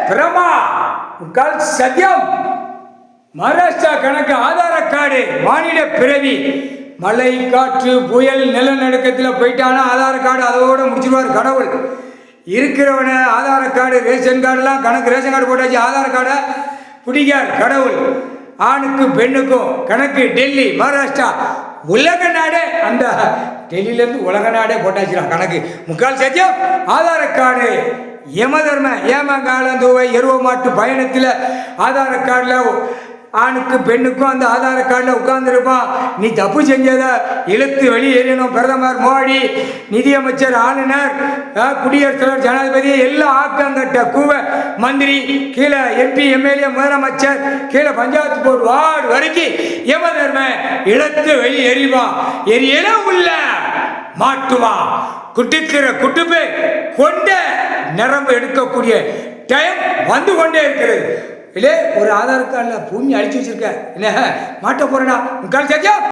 பிரமா முக்கால் சத்தியம். மகாராஷ்டிரா கணக்கு ஆதார கார்டு மாநில பிறவி. மழை காற்று புயல் நிலநடுக்கத்தில் போயிட்டானா ஆதார கார்டு அதோட முடிச்சிருவார் கடவுள். இருக்கிறவன ஆதார கார்டு ரேஷன் கார்டுலாம் கணக்கு ரேஷன் கார்டு போட்டாச்சு, ஆதார கார்டை பிடிக்கார் கடவுள். ஆணுக்கும் பெண்ணுக்கும் கணக்கு டெல்லி மகாராஷ்டிரா உலக நாடே, அந்த டெல்லியிலேருந்து உலக நாடே போட்டாச்சுலாம் கணக்கு. முக்கால் சத்தியம். ஆதார கார்டு யமதர்ம ஏமங்காலந்தூவை எருவ மாட்டு பயணத்தில் ஆதார கார்டில் ஆணுக்கு பெண்ணுக்கும் அந்த ஆதார கார்டில் உட்கார்ந்துருப்பான். நீ தப்பு செஞ்சதை இழுத்து வெளியேறணும். பிரதமர் மோடி, நிதியமைச்சர், ஆளுநர், குடியரசுத் தலைவர், ஜனாதிபதி எல்லாம் ஆக்கங்கட்ட கூவ மந்திரி, கீழே எம்பி எம்எல்ஏ முதலமைச்சர், கீழே பஞ்சாயத்து போர்டு வார்டு வரைக்கும் யமதர்ம இழுத்து வெளியேறிவான். எரியல உள்ள மாட்டுவான். குட்டிக்கிற குட்டுப்பு கொண்ட நரம்பு எடுக்கக்கூடிய டைம் வந்து கொண்டே இருக்கிறது. இல்லை ஒரு ஆதார் கார்டில் பூமி அழிச்சு வச்சிருக்க, என்ன மாட்ட போறடா முக்கால் சத்தியம்.